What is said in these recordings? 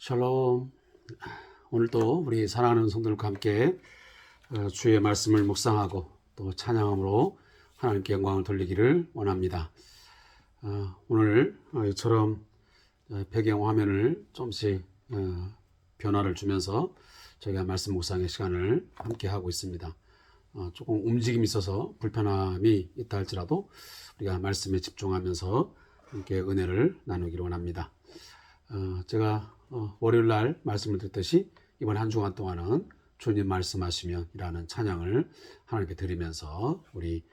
샬롬. 오늘도 우리 사랑하는 성도들과 함께 주의 말씀을 묵상하고 또 찬양함으로 하나님께 영광을 돌리기를 원합니다. 오늘 이처럼 배경 화면을 좀씩 변화를 주면서 저희가 말씀 묵상의 시간을 함께 하고 있습니다. 조금 움직임이 있어서 불편함이 있다 할지라도 우리가 말씀에 집중하면서 함께 은혜를 나누기를 원합니다. 제가 월요일 날 말씀을 드렸듯이 이번 한 주간 동안은 주님 말씀하시면 이라는 찬양을 하나님께 드리면서 우리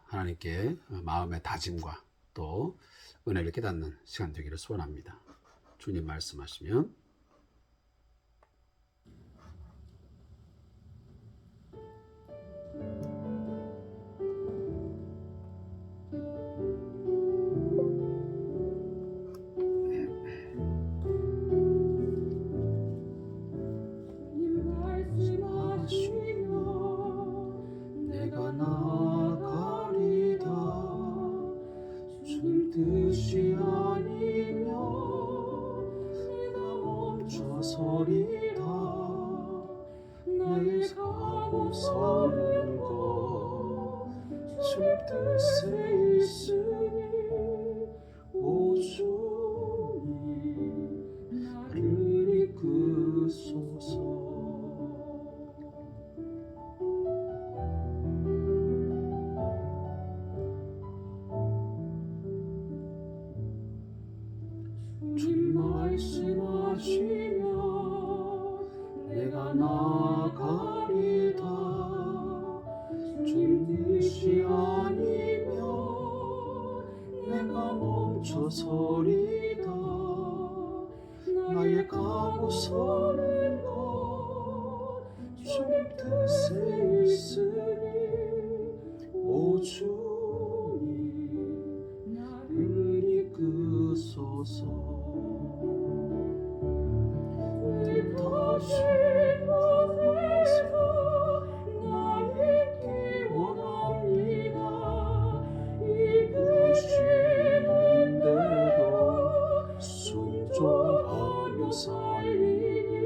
하나님께 마음의 다짐과 또 은혜를 깨닫는 시간 되기를 소원합니다. 주님 말씀하시면. 뜻이 아니면 내가 멈춰서리다. 나의 가고 서는 것 주 뜻에 있으니 오 주님 나를 이끄소서. 말씀하시면 내가 나아가리다. 주님 뜻이 아니면 내가 멈춰서리다. 나의 가고 서는 것 주님 뜻에 있으니 오 주님 나를 이끄소서. 뜻하신 곳에서 나 있기 원합니다. 이끄시는 대로 순종하며 살리니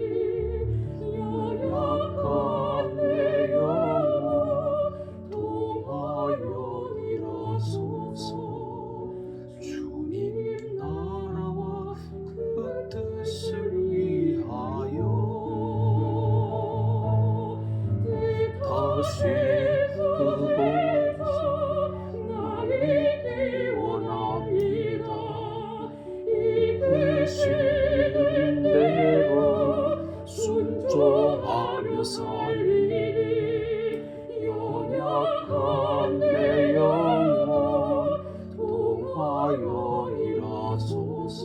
연약한 내 영혼 통하여 일하소서. 주님 나라와 그 뜻을 다시 그곳에서 나 있기 원합니다. 이끄시는 대로 순종하며 살리니 연약한 내 영혼 통하여 일하소서.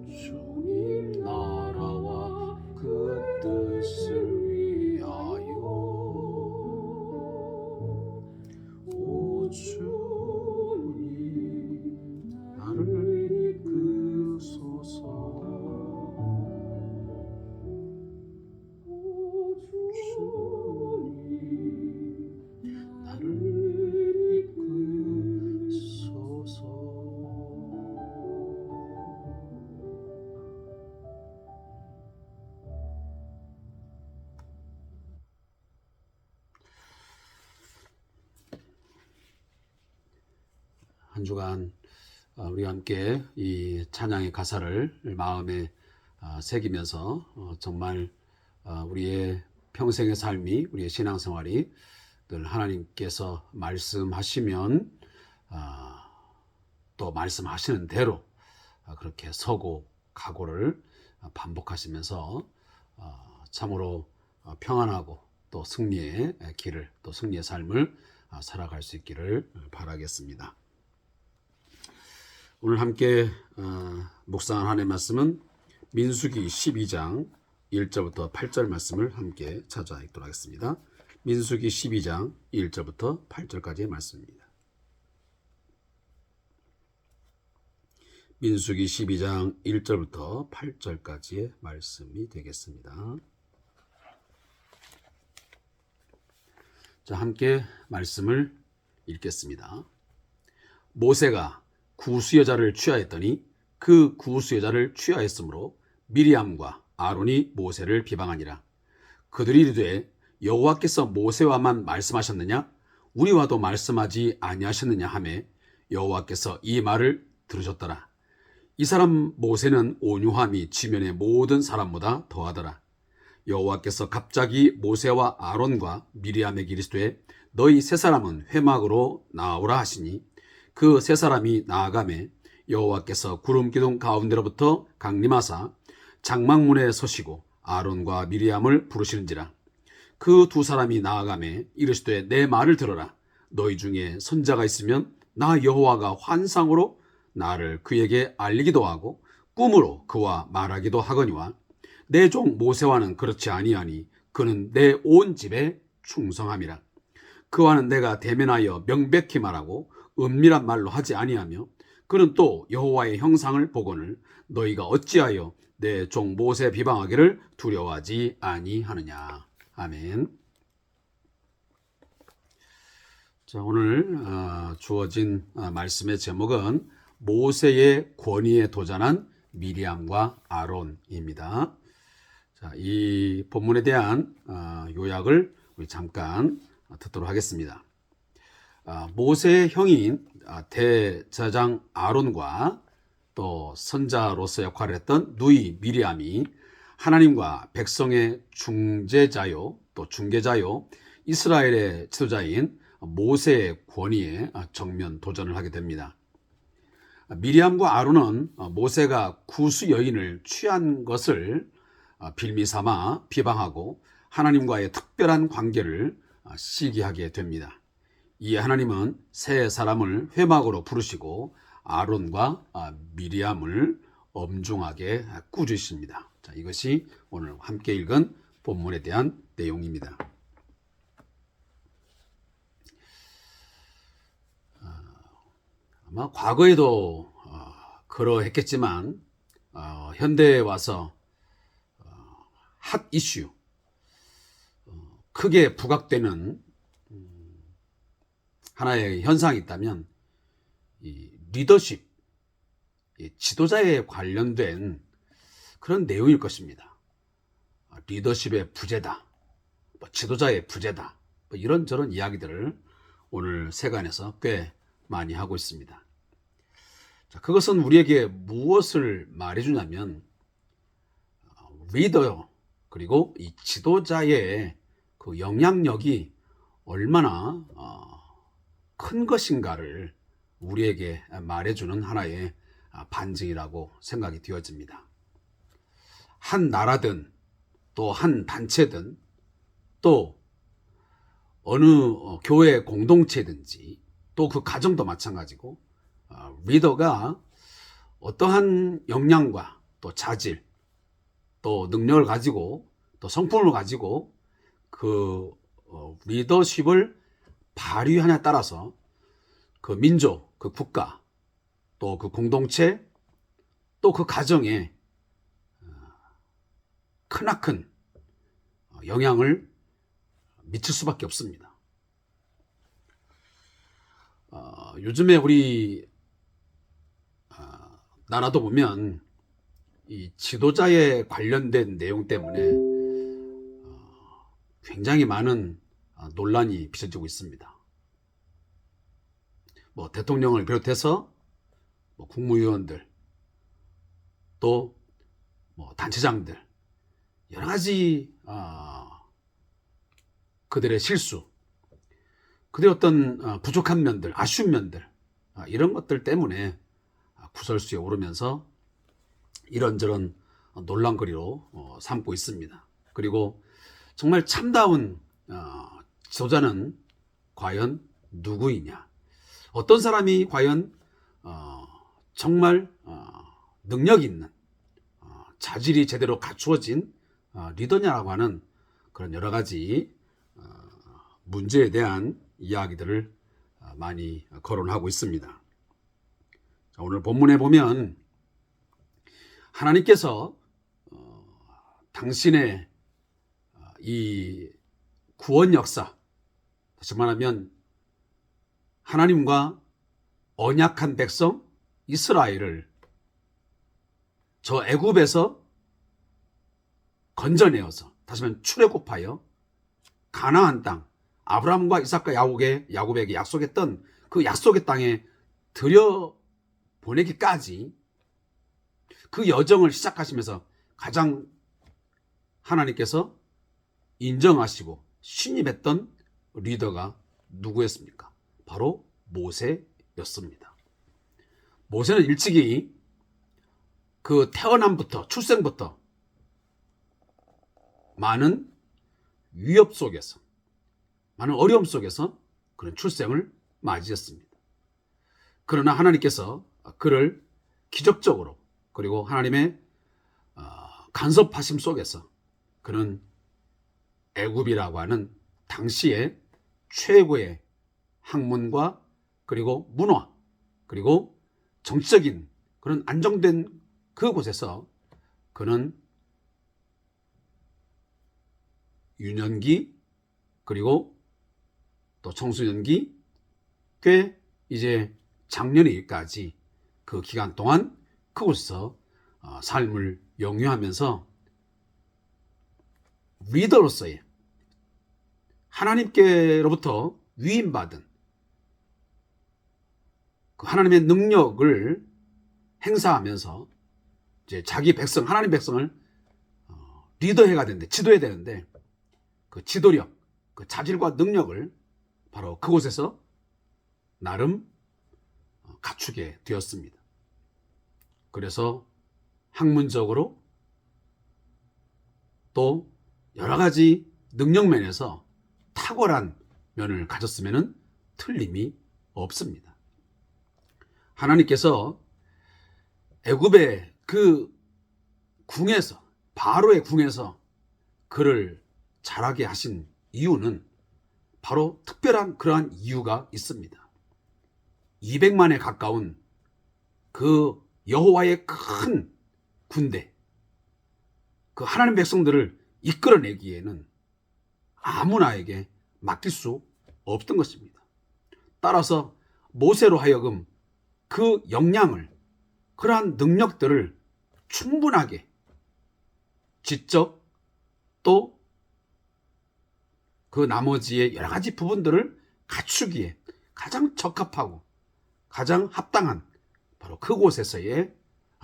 주님 나라와 그 뜻을 주님 나를 이끄소서. 주님 나를 이끄소서. 한 주간 우리가 함께 이 찬양의 가사를 마음에 새기면서 정말 우리의 평생의 삶이, 우리의 신앙생활이 늘 하나님께서 말씀하시면 또 말씀하시는 대로 그렇게 서고 각오를 반복하시면서 참으로 평안하고 또 승리의 길을, 또 승리의 삶을 살아갈 수 있기를 바라겠습니다. 오늘 함께 묵상한 하나님의 말씀은 민수기 12장 1절부터 8절 말씀을 함께 찾아 읽도록 하겠습니다. 민수기 12장 1절부터 8절까지의 말씀입니다. 민수기 12장 1절부터 8절까지의 말씀이 되겠습니다. 자, 함께 말씀을 읽겠습니다. 모세가 구스 여자를 취하였더니 그 구스 여자를 취하였으므로 미리암과 아론이 모세를 비방하니라. 그들이 이르되 여호와께서 모세와만 말씀하셨느냐? 우리와도 말씀하지 아니하셨느냐 하매 여호와께서 이 말을 들으셨더라. 이 사람 모세는 온유함이 지면의 모든 사람보다 더하더라. 여호와께서 갑자기 모세와 아론과 미리암에게 이르시되 너희 세 사람은 회막으로 나오라 하시니 그 세 사람이 나아가매 여호와께서 구름 기둥 가운데로부터 강림하사 장막문에 서시고 아론과 미리암을 부르시는지라. 그 두 사람이 나아가매 이르시되 내 말을 들어라. 너희 중에 선자가 있으면 나 여호와가 환상으로 나를 그에게 알리기도 하고 꿈으로 그와 말하기도 하거니와 내 종 모세와는 그렇지 아니하니 그는 내 온 집에 충성함이라. 그와는 내가 대면하여 명백히 말하고 은밀한 말로 하지 아니하며 그는 또 여호와의 형상을 보거늘 너희가 어찌하여 내 종 모세 비방하기를 두려워하지 아니하느냐. 아멘. 자, 오늘 주어진 말씀의 제목은 모세의 권위에 도전한 미리암과 아론입니다. 자, 이 본문에 대한 요약을 우리 잠깐 듣도록 하겠습니다. 모세의 형인 대제사장 아론과 또 선자로서 역할을 했던 누이 미리암이 하나님과 백성의 중재자요 또 중개자요 이스라엘의 지도자인 모세의 권위에 정면 도전을 하게 됩니다. 미리암과 아론은 모세가 구스 여인을 취한 것을 빌미 삼아 비방하고 하나님과의 특별한 관계를 시기하게 됩니다. 이에 하나님은 세 사람을 회막으로 부르시고 아론과 미리암을 엄중하게 꾸짖으십니다. 자, 이것이 오늘 함께 읽은 본문에 대한 내용입니다. 아마 과거에도 그러했겠지만 현대에 와서 핫 이슈, 크게 부각되는 하나의 현상이 있다면 이 리더십, 이 지도자에 관련된 그런 내용일 것입니다. 리더십의 부재다, 지도자의 부재다, 이런저런 이야기들을 오늘 세간에서 꽤 많이 하고 있습니다. 자, 그것은 우리에게 무엇을 말해주냐면 리더 그리고 이 지도자의 그 영향력이 얼마나 큰 것인가를 우리에게 말해주는 하나의 반증이라고 생각이 되어집니다. 한 나라든 또 한 단체든 또 어느 교회 공동체든지 또 그 가정도 마찬가지고 리더가 어떠한 역량과 또 자질 또 능력을 가지고 또 성품을 가지고 그 리더십을 발휘하냐에 따라서 그 민족, 그 국가, 또 그 공동체, 또 그 가정에 크나큰 영향을 미칠 수밖에 없습니다. 요즘에 우리 나라도 보면 이 지도자에 관련된 내용 때문에 굉장히 많은 논란이 빚어지고 있습니다. 대통령을 비롯해서 국무위원들 또 단체장들 여러 가지 그들의 실수, 그들의 어떤 부족한 면들, 아쉬운 면들 이런 것들 때문에 구설수에 오르면서 이런저런 논란거리로 삼고 있습니다. 그리고 정말 참다운 지도자는 과연 누구이냐? 어떤 사람이 과연 정말 능력 있는 자질이 제대로 갖추어진 리더냐라고 하는 그런 여러 가지 문제에 대한 이야기들을 많이 거론하고 있습니다. 오늘 본문에 보면 하나님께서 당신의 이 구원 역사, 다시 말하면 하나님과 언약한 백성 이스라엘을 저 애굽에서 건져내어서 다시 말하면 출애굽하여 가나안 땅, 아브라함과 이삭과 야곱에게 약속했던 그 약속의 땅에 들여보내기까지 그 여정을 시작하시면서 가장 하나님께서 인정하시고 신임했던 리더가 누구였습니까? 바로 모세였습니다. 모세는 일찍이 그 태어남부터 출생부터 많은 위협 속에서 많은 어려움 속에서 그런 출생을 맞이했습니다. 그러나 하나님께서 그를 기적적으로 그리고 하나님의 간섭하심 속에서 그는 애굽이라고 하는 당시의 최고의 학문과 그리고 문화 그리고 정치적인 그런 안정된 그곳에서 그는 유년기 그리고 또 청소년기 꽤 이제 장년기까지 그 기간 동안 그곳에서 삶을 영위하면서 리더로서의 하나님께로부터 위임받은 그 하나님의 능력을 행사하면서 이제 자기 백성, 하나님 백성을 리더해야 되는데, 지도해야 되는데 그 지도력, 그 자질과 능력을 바로 그곳에서 나름 갖추게 되었습니다. 그래서 학문적으로 또 여러 가지 능력 면에서 탁월한 면을 가졌으면 틀림이 없습니다. 하나님께서 애굽의 그 궁에서 바로의 궁에서 그를 자라게 하신 이유는 바로 특별한 그러한 이유가 있습니다. 200만에 가까운 그 여호와의 큰 군대, 그 하나님 백성들을 이끌어내기에는 아무나에게 맡길 수 없던 것입니다. 따라서 모세로 하여금 그 역량을, 그러한 능력들을 충분하게 지적 또 그 나머지의 여러 가지 부분들을 갖추기에 가장 적합하고 가장 합당한 바로 그곳에서의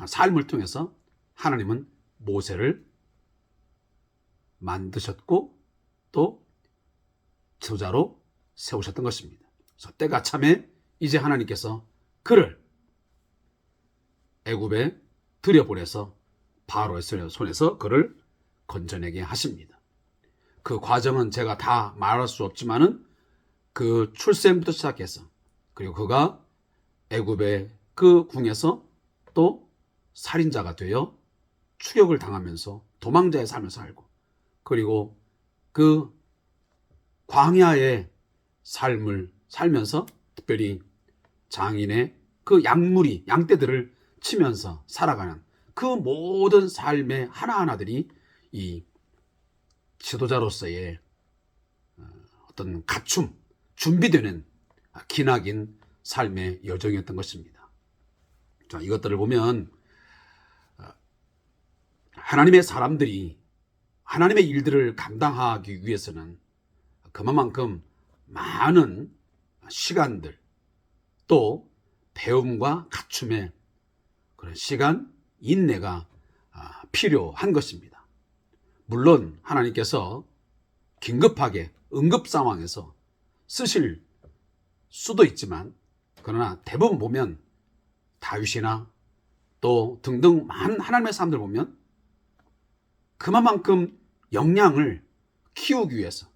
삶을 통해서 하나님은 모세를 만드셨고 또 지도자로 세우셨던 것입니다. 그래서 때가 참에 이제 하나님께서 그를 애굽에 들여보내서 바로의 손에서 그를 건져내게 하십니다. 그 과정은 제가 다 말할 수 없지만은 그 출생부터 시작해서 그리고 그가 애굽의 그 궁에서 또 살인자가 되어 추격을 당하면서 도망자의 삶을 살고 그리고 그 광야의 삶을 살면서 특별히 장인의 그 양떼들을 치면서 살아가는 그 모든 삶의 하나하나들이 이 지도자로서의 어떤 갖춤, 준비되는 기나긴 삶의 여정이었던 것입니다. 자, 이것들을 보면 하나님의 사람들이 하나님의 일들을 감당하기 위해서는 그만큼 많은 시간들 또 배움과 갖춤의 그런 시간, 인내가 필요한 것입니다. 물론 하나님께서 긴급하게 응급 상황에서 쓰실 수도 있지만 그러나 대부분 보면 다윗이나 또 등등 많은 하나님의 사람들 보면 그만큼 역량을 키우기 위해서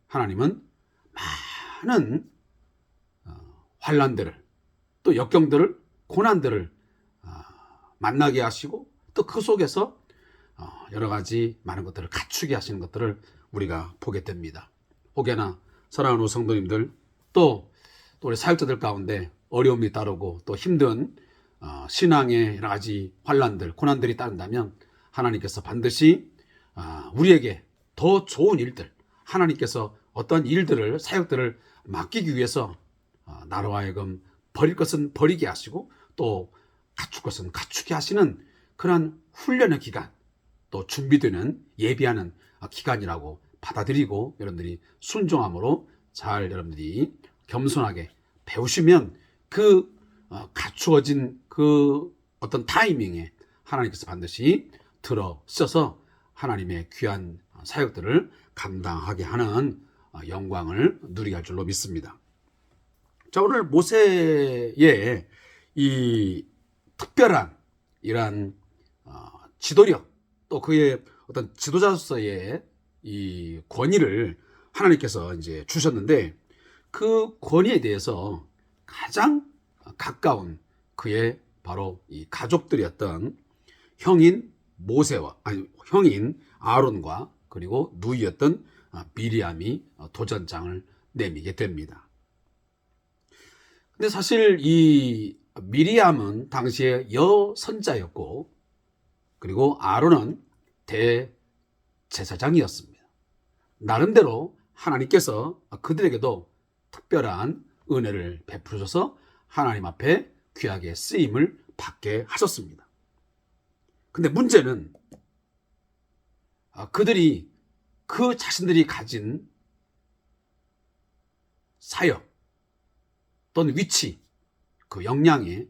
하나님은 많은 환난들을 또 역경들을 고난들을 만나게 하시고 또 그 속에서 여러 가지 많은 것들을 갖추게 하시는 것들을 우리가 보게 됩니다. 혹여나 사랑하는 성도님들 또 우리 사역자들 가운데 어려움이 따르고 또 힘든 신앙의 여러 가지 환난들 고난들이 따른다면 하나님께서 반드시 우리에게 더 좋은 일들 하나님께서 어떤 일들을 사역들을 맡기기 위해서 나로 하여금 버릴 것은 버리게 하시고 또 갖출 것은 갖추게 하시는 그런 훈련의 기간, 또 준비되는 예비하는 기간이라고 받아들이고 여러분들이 순종함으로 잘 여러분들이 겸손하게 배우시면 그 갖추어진 그 어떤 타이밍에 하나님께서 반드시 들어서서 하나님의 귀한 사역들을 감당하게 하는 영광을 누리게 할 줄로 믿습니다. 자, 오늘 모세의 이 특별한 이러한 지도력, 또 그의 어떤 지도자로서의 이 권위를 하나님께서 이제 주셨는데, 그 권위에 대해서 가장 가까운 그의 바로 이 가족들이었던 형인 형인 아론과 그리고 누이였던 미리암이 도전장을 내미게 됩니다. 근데 사실 이 미리암은 당시에 여선자였고, 그리고 아론은 대제사장이었습니다. 나름대로 하나님께서 그들에게도 특별한 은혜를 베푸셔서 하나님 앞에 귀하게 쓰임을 받게 하셨습니다. 근데 문제는 그들이 그 자신들이 가진 사역 또는 위치, 그 역량에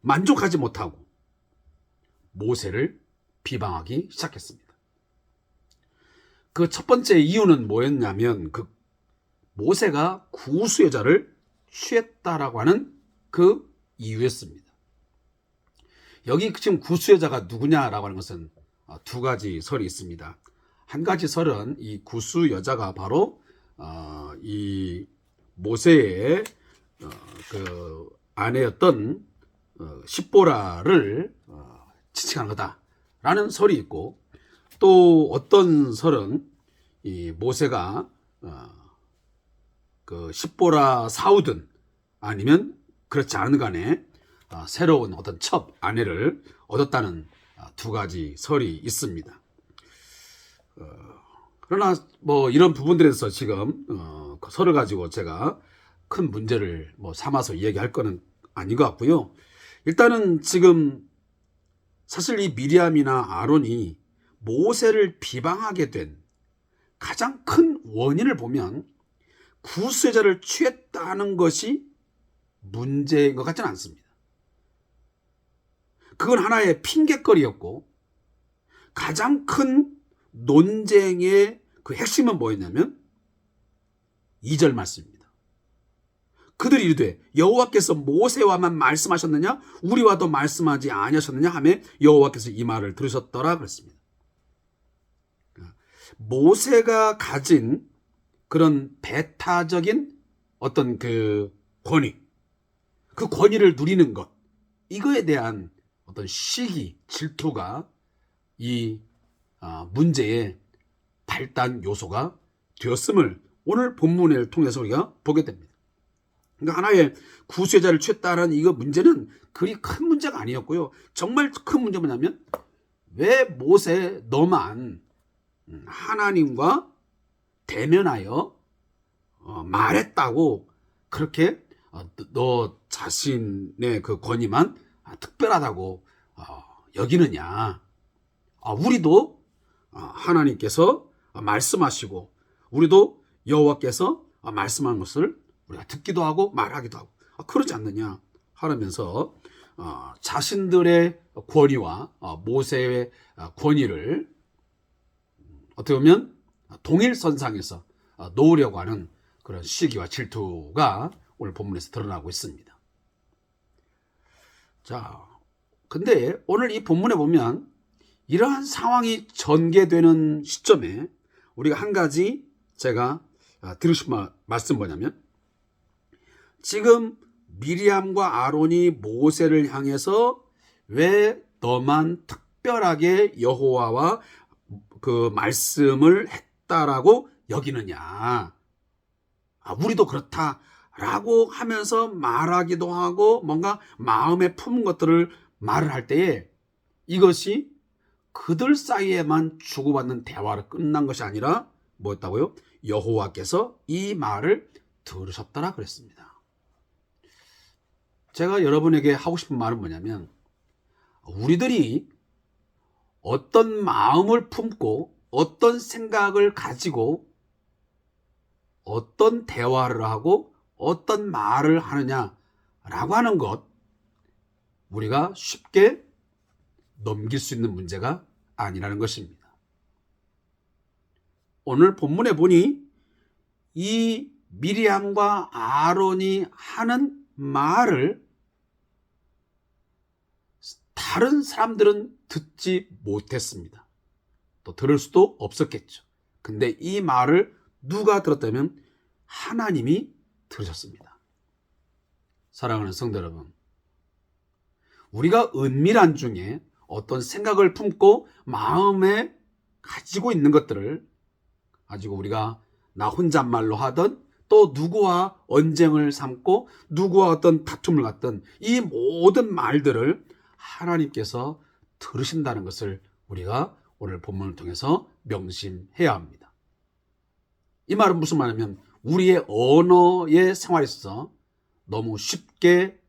만족하지 못하고 모세를 비방하기 시작했습니다. 그 첫 번째 이유는 뭐였냐면, 그 모세가 구스 여자를 취했다라고 하는 그 이유였습니다. 여기 지금 구스 여자가 누구냐라고 하는 것은 두 가지 설이 있습니다. 한 가지 설은 이 구스 여자가 바로 이 모세의 그 아내였던 십보라를 지칭한 거다라는 설이 있고, 또 어떤 설은 이 모세가 그 십보라 사우든 아니면 그렇지 않은 간에 새로운 어떤 첩 아내를 얻었다는 두 가지 설이 있습니다. 그러나 뭐 이런 부분들에서 지금 그 설을 가지고 제가 큰 문제를 뭐 삼아서 이야기할 거는 아닌 것 같고요. 일단은 지금 사실 이 미리암이나 아론이 모세를 비방하게 된 가장 큰 원인을 보면 구세자를 취했다는 것이 문제인 것 같지는 않습니다. 그건 하나의 핑계거리였고, 가장 큰 논쟁의 그 핵심은 뭐였냐면 2절 말씀입니다. 그들이 이르되 여호와께서 모세와만 말씀하셨느냐 우리와도 말씀하지 아니하셨느냐 하며 여호와께서 이 말을 들으셨더라 그랬습니다. 모세가 가진 그런 배타적인 어떤 그 권위, 그 권위를 누리는 것, 이거에 대한 어떤 시기, 질투가 이 문제의 발단 요소가 되었음을 오늘 본문을 통해서 우리가 보게 됩니다. 그러니까 하나의 구세자를 취했다는 이거 문제는 그리 큰 문제가 아니었고요. 정말 큰 문제가 뭐냐면, 왜 모세 너만 하나님과 대면하여 말했다고 그렇게 너 자신의 그 권위만 특별하다고 여기느냐. 우리도 하나님께서 말씀하시고 우리도 여호와께서 말씀한 것을 우리가 듣기도 하고 말하기도 하고 그러지 않느냐 하면서 자신들의 권위와 모세의 권위를 어떻게 보면 동일선상에서 놓으려고 하는 그런 시기와 질투가 오늘 본문에서 드러나고 있습니다. 자, 근데 오늘 이 본문에 보면 이러한 상황이 전개되는 시점에 우리가 한 가지 제가 들으신 말씀 뭐냐면, 지금 미리암과 아론이 모세를 향해서 왜 너만 특별하게 여호와와 그 말씀을 했다라고 여기느냐. 우리도 그렇다라고 하면서 말하기도 하고 뭔가 마음에 품은 것들을 말을 할 때에 이것이 그들 사이에만 주고받는 대화로 끝난 것이 아니라 뭐였다고요? 여호와께서 이 말을 들으셨더라 그랬습니다. 제가 여러분에게 하고 싶은 말은 뭐냐면, 우리들이 어떤 마음을 품고 어떤 생각을 가지고 어떤 대화를 하고 어떤 말을 하느냐라고 하는 것, 우리가 쉽게 넘길 수 있는 문제가 아니라는 것입니다. 오늘 본문에 보니 이 미리암과 아론이 하는 말을 다른 사람들은 듣지 못했습니다. 또 들을 수도 없었겠죠. 근데 이 말을 누가 들었다면 하나님이 들으셨습니다. 사랑하는 성도 여러분, 우리가 은밀한 중에 어떤 생각을 품고 마음에 가지고 있는 것들을 가지고 우리가 나 혼잣말로 하던, 또 누구와 언쟁을 삼고 누구와 어떤 다툼을 갖던 이 모든 말들을 하나님께서 들으신다는 것을 우리가 오늘 본문을 통해서 명심해야 합니다. 이 말은 무슨 말이냐면, 우리의 언어의 생활에 있어서 너무 쉽게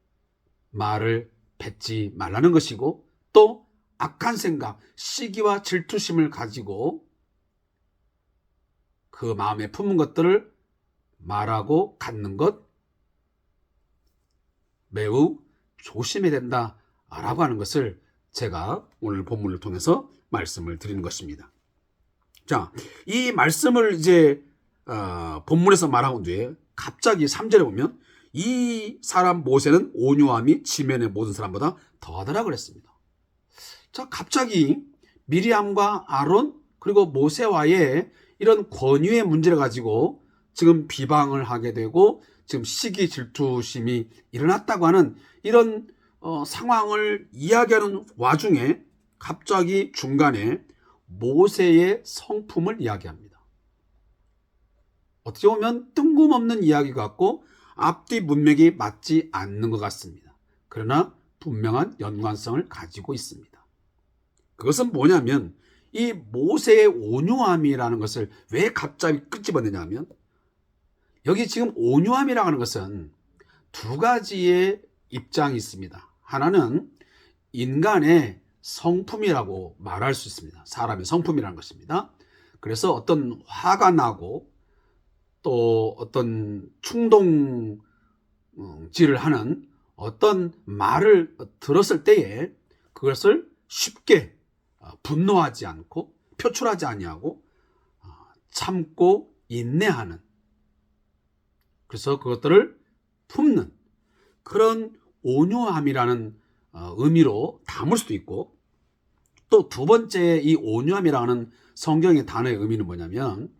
말을 뱉지 말라는 것이고, 또 악한 생각, 시기와 질투심을 가지고 그 마음에 품은 것들을 말하고 갖는 것, 매우 조심해야 된다라고 하는 것을 제가 오늘 본문을 통해서 말씀을 드리는 것입니다. 자, 이 말씀을 이제 본문에서 말하고 뒤에 갑자기 3절에 보면 이 사람 모세는 온유함이 지면의 모든 사람보다 더하더라 그랬습니다. 자, 갑자기 미리암과 아론 그리고 모세와의 이런 권위의 문제를 가지고 지금 비방을 하게 되고 지금 시기 질투심이 일어났다고 하는 이런 상황을 이야기하는 와중에 갑자기 중간에 모세의 성품을 이야기합니다. 어떻게 보면 뜬금없는 이야기 같고 앞뒤 문맥이 맞지 않는 것 같습니다. 그러나 분명한 연관성을 가지고 있습니다. 그것은 뭐냐면, 이 모세의 온유함이라는 것을 왜 갑자기 끄집어내냐면, 여기 지금 온유함이라고 하는 것은 두 가지의 입장이 있습니다. 하나는 인간의 성품이라고 말할 수 있습니다. 사람의 성품이라는 것입니다. 그래서 어떤 화가 나고 또 어떤 충동질을 하는 어떤 말을 들었을 때에 그것을 쉽게 분노하지 않고 표출하지 아니하고 참고 인내하는, 그래서 그것들을 품는 그런 온유함이라는 의미로 담을 수도 있고, 또 두 번째 이 온유함이라는 성경의 단어의 의미는 뭐냐면,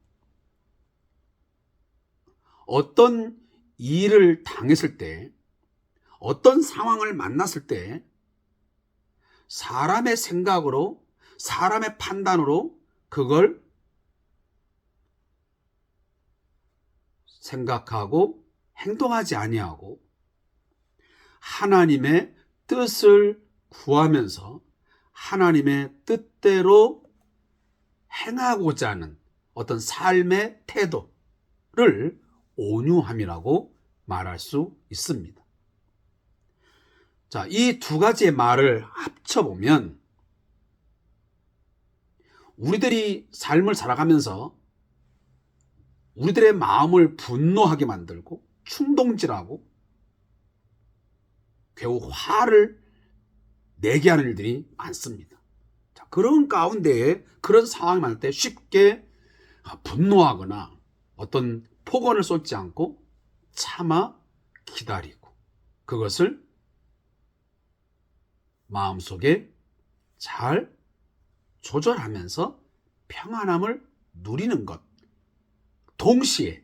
어떤 일을 당했을 때, 어떤 상황을 만났을 때 사람의 생각으로, 사람의 판단으로 그걸 생각하고 행동하지 아니하고 하나님의 뜻을 구하면서 하나님의 뜻대로 행하고자 하는 어떤 삶의 태도를 온유함이라고 말할 수 있습니다. 자, 이 두 가지의 말을 합쳐보면 우리들이 삶을 살아가면서 우리들의 마음을 분노하게 만들고 충동질하고 겨우 화를 내게 하는 일들이 많습니다. 자, 그런 가운데에 그런 상황이 많을 때 쉽게 분노하거나 어떤 폭언을 쏟지 않고 참아 기다리고 그것을 마음속에 잘 조절하면서 평안함을 누리는 것, 동시에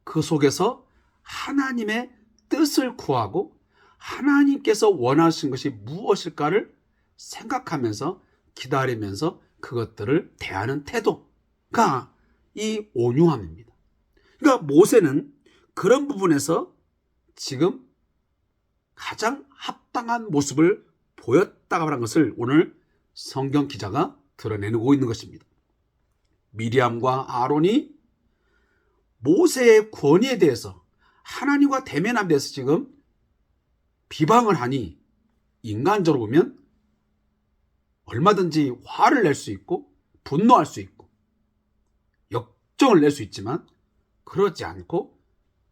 그 속에서 하나님의 뜻을 구하고 하나님께서 원하신 것이 무엇일까를 생각하면서 기다리면서 그것들을 대하는 태도가 이 온유함입니다. 그러니까 모세는 그런 부분에서 지금 가장 합당한 모습을 보였다고 하는 것을 오늘 성경 기자가 드러내고 있는 것입니다. 미리암과 아론이 모세의 권위에 대해서 하나님과 대면함에 대해서 지금 비방을 하니 인간적으로 보면 얼마든지 화를 낼 수 있고 분노할 수 있고 역정을 낼 수 있지만 그러지 않고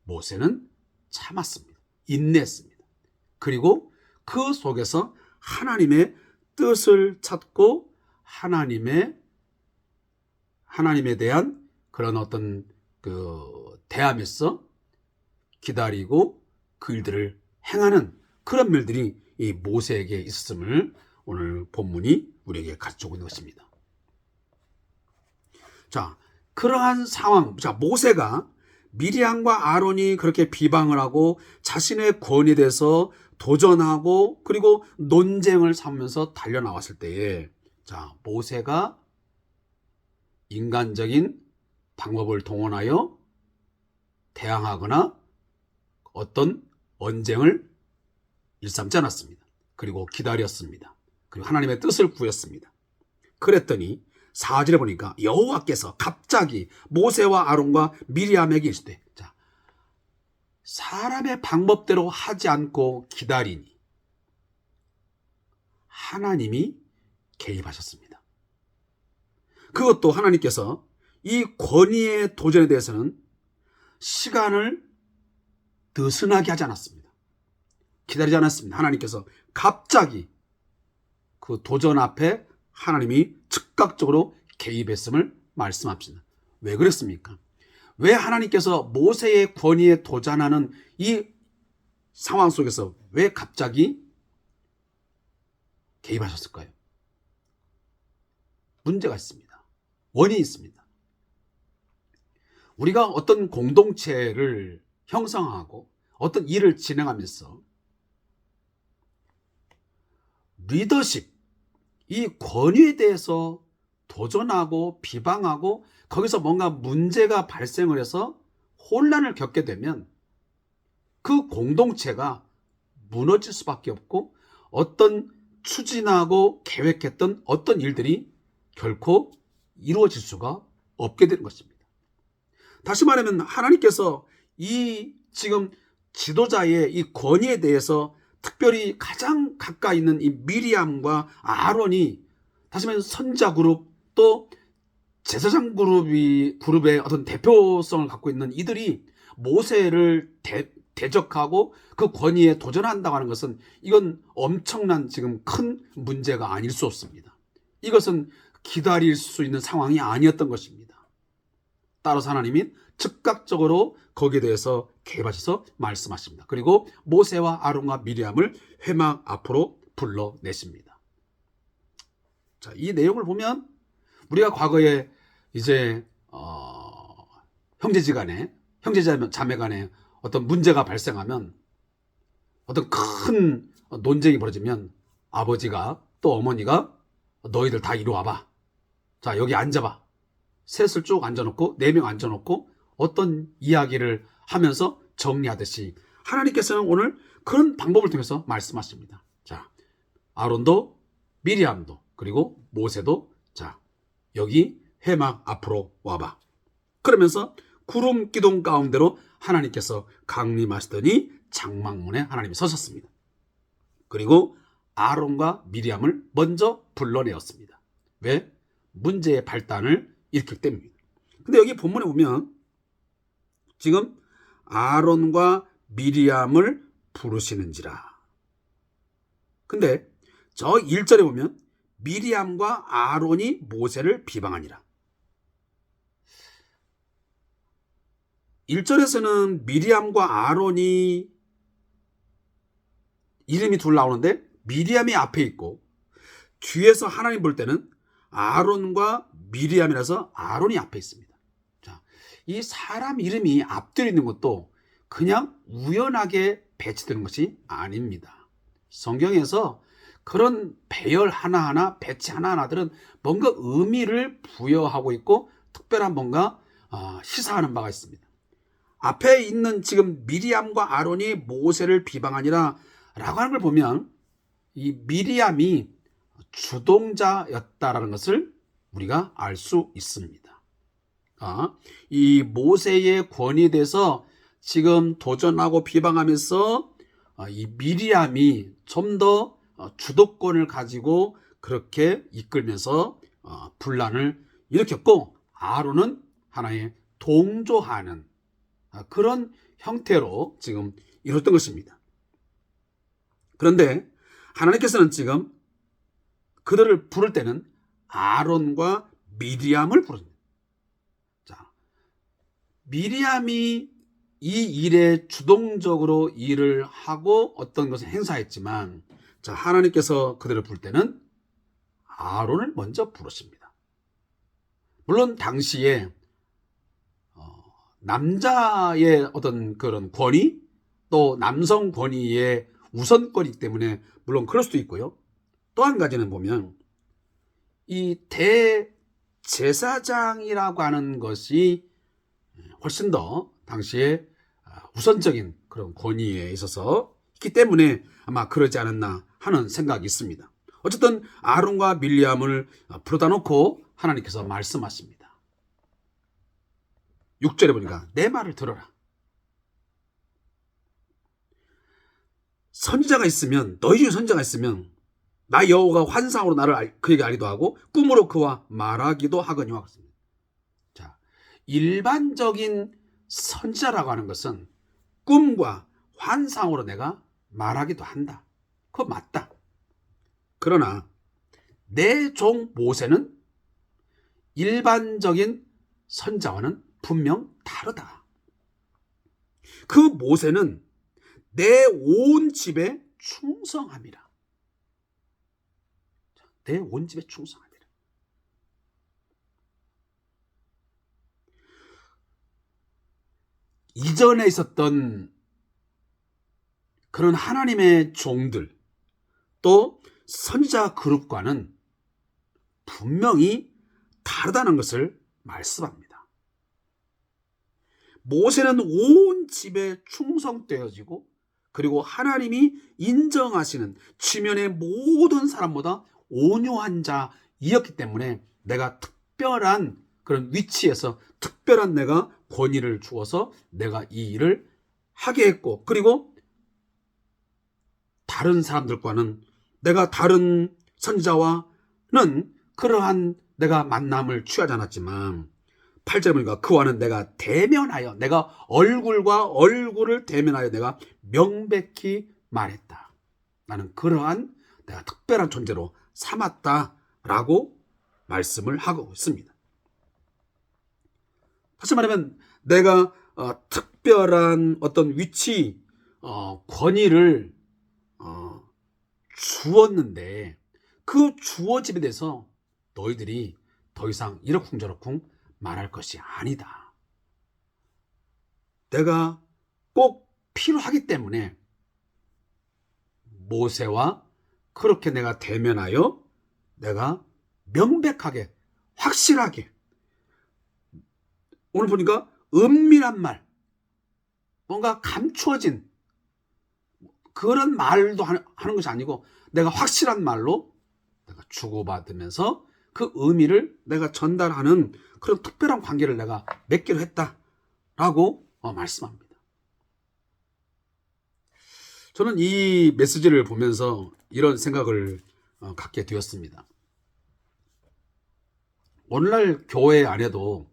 모세는 참았습니다. 인내했습니다. 그리고 그 속에서 하나님의 뜻을 찾고 하나님에 대한 그런 어떤 대함에서 기다리고 그 일들을 행하는 그런 일들이 이 모세에게 있었음을 오늘 본문이 우리에게 가르쳐주고 있는 것입니다. 자, 그러한 상황, 자, 모세가 미리암과 아론이 그렇게 비방을 하고 자신의 권위에 대해서 도전하고 그리고 논쟁을 삼으면서 달려나왔을 때에 자, 모세가 인간적인 방법을 동원하여 대항하거나 어떤 언쟁을 일삼지 않았습니다. 그리고 기다렸습니다. 그리고 하나님의 뜻을 구했습니다. 그랬더니 4절에 보니까 여호와께서 갑자기 모세와 아론과 미리암에게 이르시되 자, 사람의 방법대로 하지 않고 기다리니 하나님이 개입하셨습니다. 그것도 하나님께서 이 권위의 도전에 대해서는 시간을 느슨하게 하지 않았습니다. 기다리지 않았습니다. 하나님께서 갑자기 그 도전 앞에 하나님이 즉각적으로 개입했음을 말씀합니다. 왜 그랬습니까? 왜 하나님께서 모세의 권위에 도전하는 이 상황 속에서 왜 갑자기 개입하셨을까요? 문제가 있습니다. 원인이 있습니다. 우리가 어떤 공동체를 형성하고 어떤 일을 진행하면서 리더십, 이 권위에 대해서 도전하고 비방하고 거기서 뭔가 문제가 발생을 해서 혼란을 겪게 되면 그 공동체가 무너질 수밖에 없고 어떤 추진하고 계획했던 어떤 일들이 결코 이루어질 수가 없게 되는 것입니다. 다시 말하면 하나님께서 이 지금 지도자의 이 권위에 대해서 특별히 가장 가까이 있는 이 미리암과 아론이 다시 말하면 선자 그룹 또 제사장 그룹의 어떤 대표성을 갖고 있는 이들이 모세를 대적하고 그 권위에 도전한다고 하는 것은 이건 엄청난 지금 큰 문제가 아닐 수 없습니다. 이것은 기다릴 수 있는 상황이 아니었던 것입니다. 따라서 하나님이 즉각적으로 거기에 대해서 개입하셔서 말씀하십니다. 그리고 모세와 아론과 미리암을 회막 앞으로 불러내십니다. 자, 이 내용을 보면 우리가 과거에 이제 형제자매 간에 어떤 문제가 발생하면 어떤 큰 논쟁이 벌어지면 아버지가 또 어머니가 너희들 다 이리 와봐. 자, 여기 앉아봐. 셋을 쭉 앉아놓고 4명 앉아놓고 어떤 이야기를 하면서 정리하듯이 하나님께서는 오늘 그런 방법을 통해서 말씀하십니다. 자, 아론도 미리암도 그리고 모세도 자, 여기 회막 앞으로 와봐. 그러면서 구름 기둥 가운데로 하나님께서 강림하시더니 장막문에 하나님이 서셨습니다. 그리고 아론과 미리암을 먼저 불러내었습니다. 왜? 문제의 발단을 일으켰기 때문입니다. 근데 여기 본문에 보면 지금 아론과 미리암을 부르시는지라. 근데 저 1절에 보면 미리암과 아론이 모세를 비방하니라. 1절에서는 미리암과 아론이 이름이 둘 나오는데 미리암이 앞에 있고 뒤에서 하나님 볼 때는 아론과 미리암이라서 아론이 앞에 있습니다. 자, 이 사람 이름이 앞뒤에 있는 것도 그냥 우연하게 배치되는 것이 아닙니다. 성경에서 그런 배열 하나하나, 배치 하나하나들은 뭔가 의미를 부여하고 있고 특별한 뭔가 시사하는 바가 있습니다. 앞에 있는 지금 미리암과 아론이 모세를 비방하니라 라고 하는 걸 보면 이 미리암이 주동자였다라는 것을 우리가 알 수 있습니다. 이 모세의 권위에 대해서 지금 도전하고 비방하면서 이 미리암이 좀 더 주도권을 가지고 그렇게 이끌면서 분란을 일으켰고, 아론은 하나의 동조하는 그런 형태로 지금 이뤘던 것입니다. 그런데 하나님께서는 지금 그들을 부를 때는 아론과 미리암을 부릅니다. 자, 미리암이 이 일에 주동적으로 일을 하고 어떤 것을 행사했지만, 자, 하나님께서 그들을 부를 때는 아론을 먼저 부르십니다. 물론 당시에 남자의 어떤 그런 권위, 또 남성 권위의 우선권이기 때문에 물론 그럴 수도 있고요. 또 한 가지는 보면 이 대제사장이라고 하는 것이 훨씬 더 당시에 우선적인 그런 권위에 있어서 있기 때문에 아마 그러지 않았나 하는 생각이 있습니다. 어쨌든 아론과 밀리암을 불러다 놓고 하나님께서 말씀하십니다. 6절에 보니까 내 말을 들어라. 선지자가 있으면, 너희 중에 선지자가 있으면 나 여호와가 환상으로 나를 그에게 알기도 하고 꿈으로 그와 말하기도 하거니와 같습니다. 자, 일반적인 선지자라고 하는 것은 꿈과 환상으로 내가 말하기도 한다. 그거 맞다. 그러나 내 종 모세는 일반적인 선지자와는 분명 다르다. 그 모세는 내 온 집에 충성함이라. 내 온 집에 충성함이라. 이전에 있었던 그런 하나님의 종들, 또 선지자 그룹과는 분명히 다르다는 것을 말씀합니다. 모세는 온 집에 충성되어지고, 그리고 하나님이 인정하시는 지면의 모든 사람보다 온유한 자이었기 때문에 내가 특별한 그런 위치에서 특별한 내가 권위를 주어서 내가 이 일을 하게 했고, 그리고 다른 사람들과는, 내가 다른 선지자와는 그러한 내가 만남을 취하지 않았지만 8절에 보니까 그와는 내가 대면하여, 내가 얼굴과 얼굴을 대면하여 내가 명백히 말했다. 나는 그러한 내가 특별한 존재로 삼았다라고 말씀을 하고 있습니다. 다시 말하면 내가 특별한 어떤 위치, 권위를 주었는데 그 주어짐에 대해서 너희들이 더 이상 이러쿵저러쿵 말할 것이 아니다. 내가 꼭 필요하기 때문에 모세와 그렇게 내가 대면하여 내가 명백하게, 확실하게, 오늘 보니까 은밀한 말, 뭔가 감추어진 그런 말도 하는 것이 아니고 내가 확실한 말로 내가 주고받으면서 그 의미를 내가 전달하는 그런 특별한 관계를 내가 맺기로 했다라고 말씀합니다. 저는 이 메시지를 보면서 이런 생각을 갖게 되었습니다. 오늘날 교회 안에도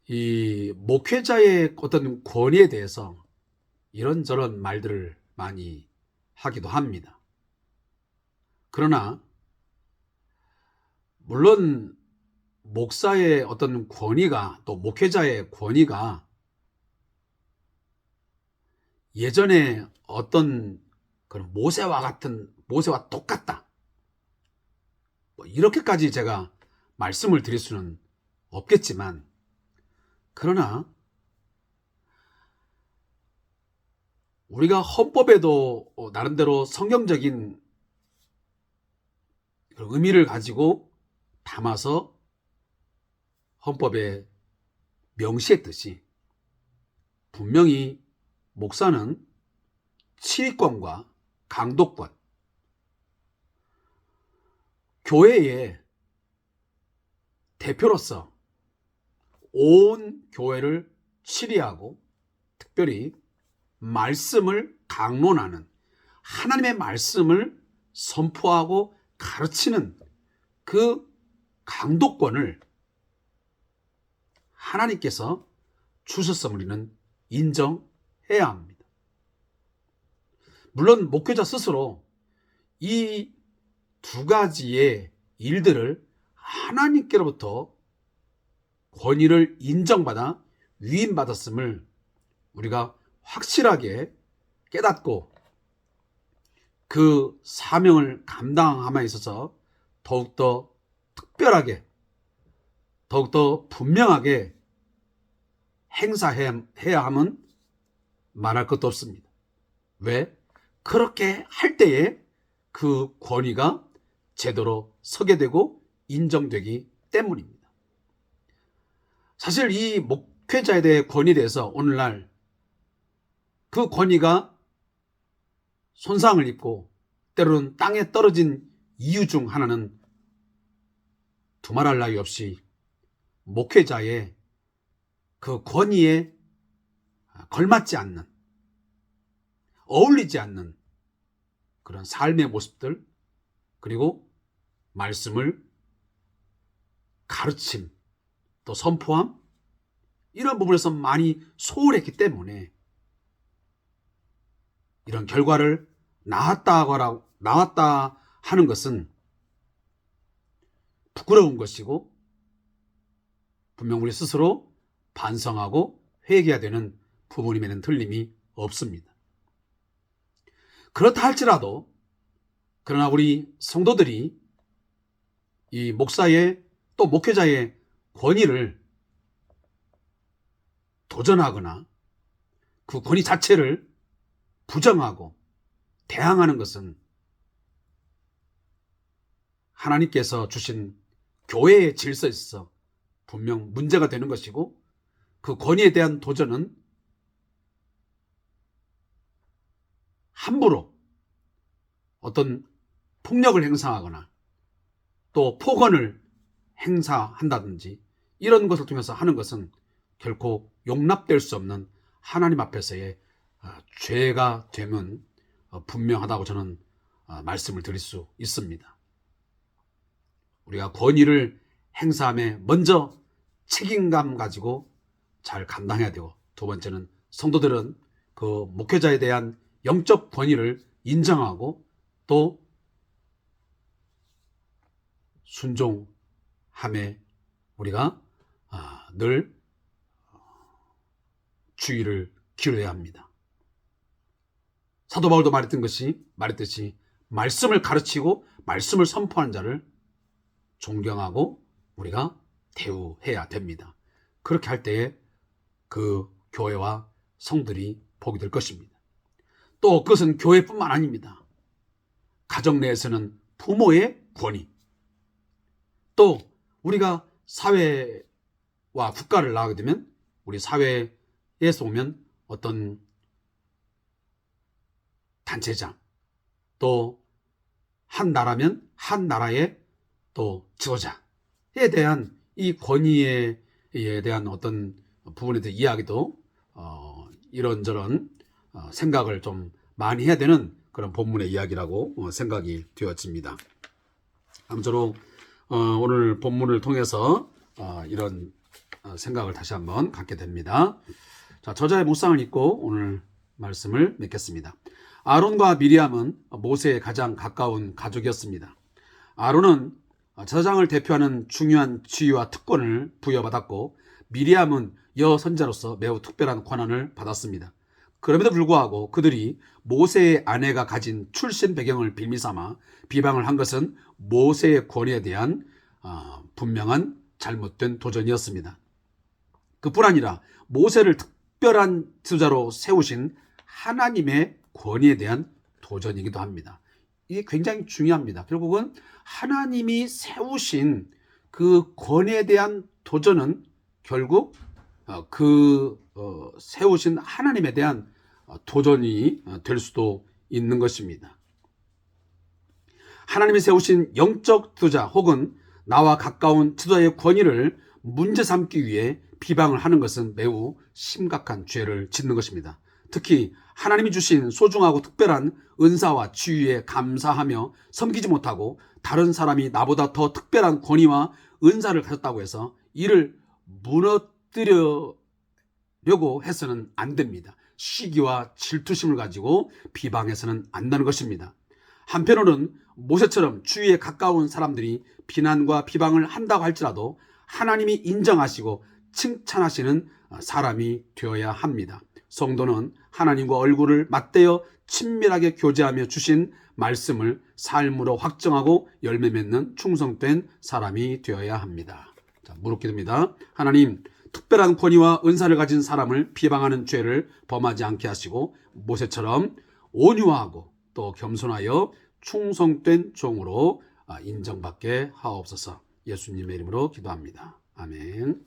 이 목회자의 어떤 권위에 대해서 이런저런 말들을 많이 하기도 합니다. 그러나 물론 목사의 어떤 권위가, 또 목회자의 권위가 예전에 어떤 그런 모세와 똑같다, 이렇게까지 제가 말씀을 드릴 수는 없겠지만, 그러나 우리가 헌법에도 나름대로 성경적인 의미를 가지고 담아서 헌법에 명시했듯이 분명히 목사는 치위권과 강도권, 교회의 대표로서 온 교회를 치리하고 특별히 말씀을 강론하는, 하나님의 말씀을 선포하고 가르치는 그 강도권을 하나님께서 주셨음을 우리는 인정해야 합니다. 물론 목회자 스스로 이 두 가지의 일들을 하나님께로부터 권위를 인정받아 위임받았음을 우리가 확실하게 깨닫고 그 사명을 감당함에 있어서 더욱더 특별하게, 더욱더 분명하게 행사해야 함은 말할 것도 없습니다. 왜? 그렇게 할 때에 그 권위가 제대로 서게 되고 인정되기 때문입니다. 사실 이 목회자에 대해 권위에 대해서 오늘날 그 권위가 손상을 입고 때로는 땅에 떨어진 이유 중 하나는 두말할 나위 없이 목회자의 그 권위에 걸맞지 않는, 어울리지 않는 그런 삶의 모습들, 그리고 말씀을 가르침, 또 선포함, 이런 부분에서 많이 소홀했기 때문에 이런 결과를 나왔다 하는 것은 부끄러운 것이고 분명 우리 스스로 반성하고 회개해야 되는 부분임에는 틀림이 없습니다. 그렇다 할지라도 그러나 우리 성도들이 이 목사의 또 목회자의 권위를 도전하거나 그 권위 자체를 부정하고 대항하는 것은 하나님께서 주신 교회의 질서에 있어서 분명 문제가 되는 것이고, 그 권위에 대한 도전은 함부로 어떤 폭력을 행사하거나 또 폭언을 행사한다든지 이런 것을 통해서 하는 것은 결코 용납될 수 없는 하나님 앞에서의 죄가 되면 분명하다고 저는 말씀을 드릴 수 있습니다. 우리가 권위를 행사함에 먼저 책임감 가지고 잘 감당해야 되고, 두 번째는 성도들은 그 목회자에 대한 영적 권위를 인정하고 또 순종함에 우리가 늘 주의를 기울여야 합니다. 사도 바울도 말했듯이 말씀을 가르치고 말씀을 선포하는 자를 존경하고 우리가 대우해야 됩니다. 그렇게 할 때에 그 교회와 성들이 복이 될 것입니다. 또 그것은 교회뿐만 아닙니다. 가정 내에서는 부모의 권위, 또 우리가 사회와 국가를 나가게 되면 우리 사회에서 오면 어떤 단체장, 또 한 나라면 한 나라의 또 지도자에 대한 이 권위에 대한 어떤 부분에 대해 이야기도 이런저런 생각을 좀 많이 해야 되는 그런 본문의 이야기라고 생각이 되어집니다. 아무쪼록 오늘 본문을 통해서 이런 생각을 다시 한번 갖게 됩니다. 자, 저자의 묵상을 읽고 오늘 말씀을 맺겠습니다. 아론과 미리암은 모세의 가장 가까운 가족이었습니다. 아론은 제사장을 대표하는 중요한 지위와 특권을 부여받았고, 미리암은 여선자로서 매우 특별한 권한을 받았습니다. 그럼에도 불구하고 그들이 모세의 아내가 가진 출신 배경을 빌미삼아 비방을 한 것은 모세의 권위에 대한 분명한 잘못된 도전이었습니다. 그뿐 아니라 모세를 특별한 지도자로 세우신 하나님의 권위에 대한 도전이기도 합니다. 이게 굉장히 중요합니다. 결국은 하나님이 세우신 그 권위에 대한 도전은 결국 세우신 하나님에 대한 도전이 될 수도 있는 것입니다. 하나님이 세우신 영적 지도자 혹은 나와 가까운 지도자의 권위를 문제 삼기 위해 비방을 하는 것은 매우 심각한 죄를 짓는 것입니다. 특히 하나님이 주신 소중하고 특별한 은사와 지위에 감사하며 섬기지 못하고 다른 사람이 나보다 더 특별한 권위와 은사를 가졌다고 해서 이를 무너뜨리려고 해서는 안 됩니다. 시기와 질투심을 가지고 비방해서는 안 된다는 것입니다. 한편으로는 모세처럼 주위에 가까운 사람들이 비난과 비방을 한다고 할지라도 하나님이 인정하시고 칭찬하시는 사람이 되어야 합니다. 성도는 하나님과 얼굴을 맞대어 친밀하게 교제하며 주신 말씀을 삶으로 확정하고 열매 맺는 충성된 사람이 되어야 합니다. 자, 무릎 기도입니다. 하나님, 특별한 권위와 은사를 가진 사람을 비방하는 죄를 범하지 않게 하시고 모세처럼 온유하고 또 겸손하여 충성된 종으로 인정받게 하옵소서. 예수님의 이름으로 기도합니다. 아멘.